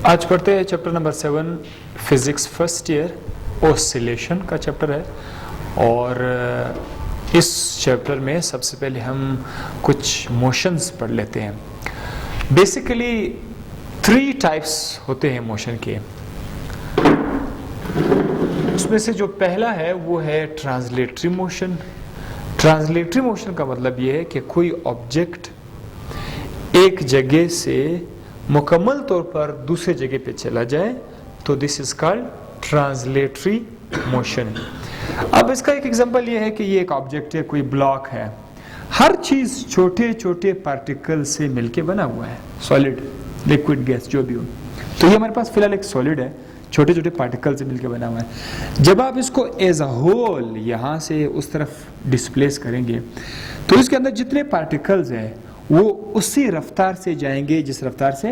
आज पढ़ते हैं chapter number 7 physics first year oscillation का चैप्टर है। और इस चैप्टर में सबसे पहले हम कुछ मोशंस पढ़ लेते हैं। बेसिकली 3 टाइप्स होते हैं मोशन के। उसमें से जो पहला है वो है ट्रांसलेटरी मोशन। ट्रांसलेटरी मोशन का मतलब ये है कि कोई ऑब्जेक्ट एक जगह से मुकम्मल तौर पर दूसरे जगह पे चला जाए तो this is called translatory motion. अब इसका एक एग्जांपल ये है कि ये एक ऑब्जेक्ट है, कोई ब्लॉक है। हर चीज छोटे छोटे पार्टिकल से मिलके बना हुआ है, सॉलिड लिक्विड गैस जो भी हो। तो ये हमारे पास फिलहाल एक सॉलिड है, छोटे छोटे पार्टिकल से मिलकर बना हुआ है। जब आप इसको एज अ होल यहाँ से उस तरफ डिस्प्लेस करेंगे तो इसके अंदर जितने पार्टिकल्स हैं वो उसी रफ्तार से जाएंगे जिस रफ्तार से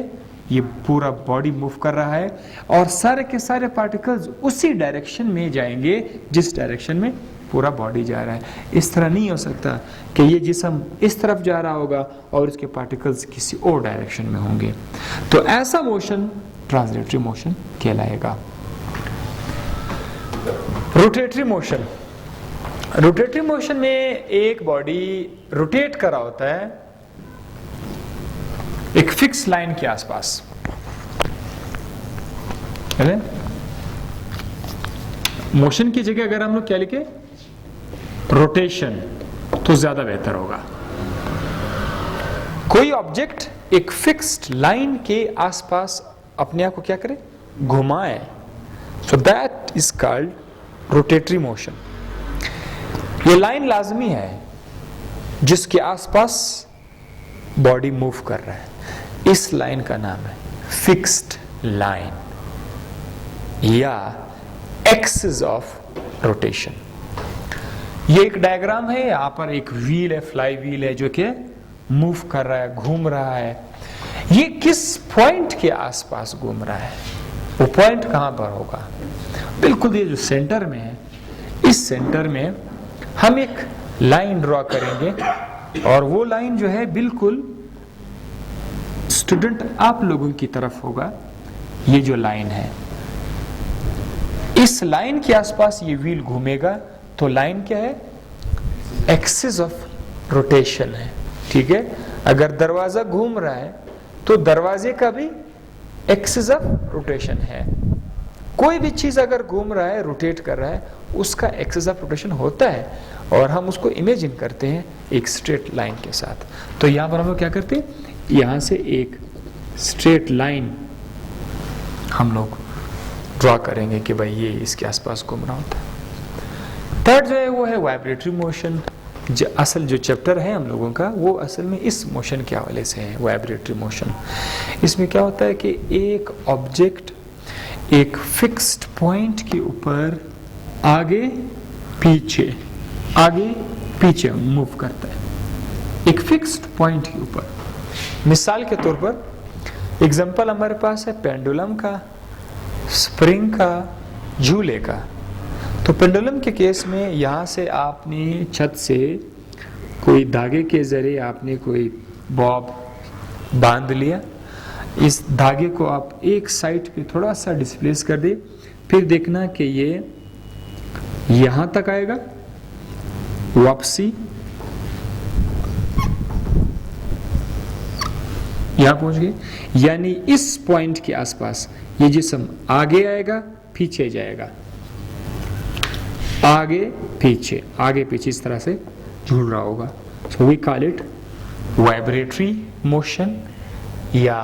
ये पूरा बॉडी मूव कर रहा है, और सारे के सारे पार्टिकल्स उसी डायरेक्शन में जाएंगे जिस डायरेक्शन में पूरा बॉडी जा रहा है। इस तरह नहीं हो सकता कि ये जिस्म इस तरफ जा रहा होगा और इसके पार्टिकल्स किसी और डायरेक्शन में होंगे। तो ऐसा मोशन ट्रांसलेटरी मोशन कहलाएगा। Rotatory motion. रोटेटरी मोशन में एक बॉडी रोटेट कर रहा होता है एक फिक्स लाइन के आसपास। मोशन की जगह अगर हम लोग क्या लिखे रोटेशन तो ज्यादा बेहतर होगा। कोई ऑब्जेक्ट एक फिक्स्ड लाइन के आसपास अपने आप को क्या करे, घुमाए, so that is called rotatory motion. ये लाइन लाजमी है जिसके आसपास बॉडी मूव कर रहा है। इस लाइन का नाम है फिक्स्ड लाइन या एक्सिस ऑफ रोटेशन। ये एक डायग्राम है, यहां पर एक व्हील है, फ्लाई व्हील है जो कि मूव कर रहा है, घूम रहा है। ये किस पॉइंट के आसपास घूम रहा है, वो पॉइंट कहां पर होगा? बिल्कुल ये जो सेंटर में है, इस सेंटर में हम एक लाइन ड्रॉ करेंगे और वो लाइन जो है बिल्कुल स्टूडेंट आप लोगों की तरफ होगा। ये जो लाइन है, इस लाइन के आसपास ये व्हील घूमेगा तो लाइन क्या है? एक्सिस ऑफ रोटेशन है। ठीक है, अगर दरवाजा घूम रहा है तो दरवाजे का भी एक्सिस ऑफ रोटेशन है। कोई भी चीज अगर घूम रहा है, रोटेट कर रहा है, उसका एक्सिस ऑफ रोटेशन होता है और हम उसको इमेजिन करते हैं एक स्ट्रेट लाइन के साथ। तो यहां पर हम लोग क्या करते हैं, यहां से एक स्ट्रेट लाइन हम लोग ड्रॉ करेंगे कि भाई ये इसके आसपास घूम रहा होता है। थर्ड जो है वो है वाइब्रेटरी मोशन। असल जो चैप्टर है हम लोगों का वो असल में इस मोशन के हवाले से है, वाइब्रेटरी मोशन। इसमें क्या होता है कि एक ऑब्जेक्ट एक फिक्स्ड पॉइंट के ऊपर आगे पीछे मूव करता है, एक फिक्स्ड पॉइंट के ऊपर। मिसाल के तौर पर एग्जांपल हमारे पास है पेंडुलम का, स्प्रिंग का, झूले का। तो पेंडुलम के केस में यहाँ से आपने छत से कोई धागे के जरिए आपने कोई बॉब बांध लिया। इस धागे को आप एक साइड पे थोड़ा सा डिस्प्लेस कर दे, फिर देखना कि ये यहां तक आएगा, वापसी यहां पहुंच गए। यानी इस पॉइंट के आसपास ये जिस्म आगे आएगा, पीछे जाएगा, आगे पीछे इस तरह से झूल रहा होगा। So we call it vibratory motion या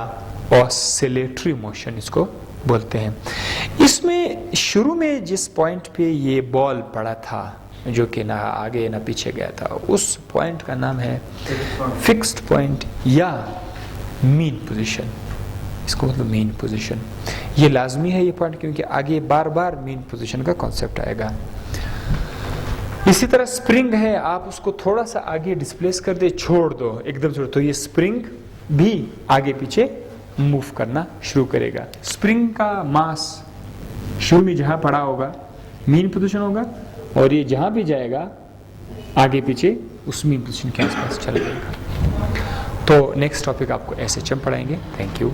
ऑसिलेटरी मोशन इसको बोलते हैं। इसमें शुरू में जिस पॉइंट पे ये बॉल पड़ा था जो कि ना आगे ना पीछे गया था, उस पॉइंट का नाम है फिक्स्ड पॉइंट या मीन पोजीशन। इसको मतलब मीन पोजीशन। ये लाजमी है ये पॉइंट, क्योंकि आगे बार बार मीन पोजीशन का कॉन्सेप्ट आएगा। इसी तरह स्प्रिंग है, आप उसको थोड़ा सा आगे डिस्प्लेस कर दे, छोड़ दो, एकदम छोड़, तो ये स्प्रिंग भी आगे पीछे मूव करना शुरू करेगा। स्प्रिंग का मास शुरू में जहां पड़ा होगा मीन पोजीशन होगा, और ये जहां भी जाएगा आगे पीछे उस मीन पोजीशन के आसपास चला जाएगा। तो नेक्स्ट टॉपिक आपको SHM पढ़ाएंगे। Thank you.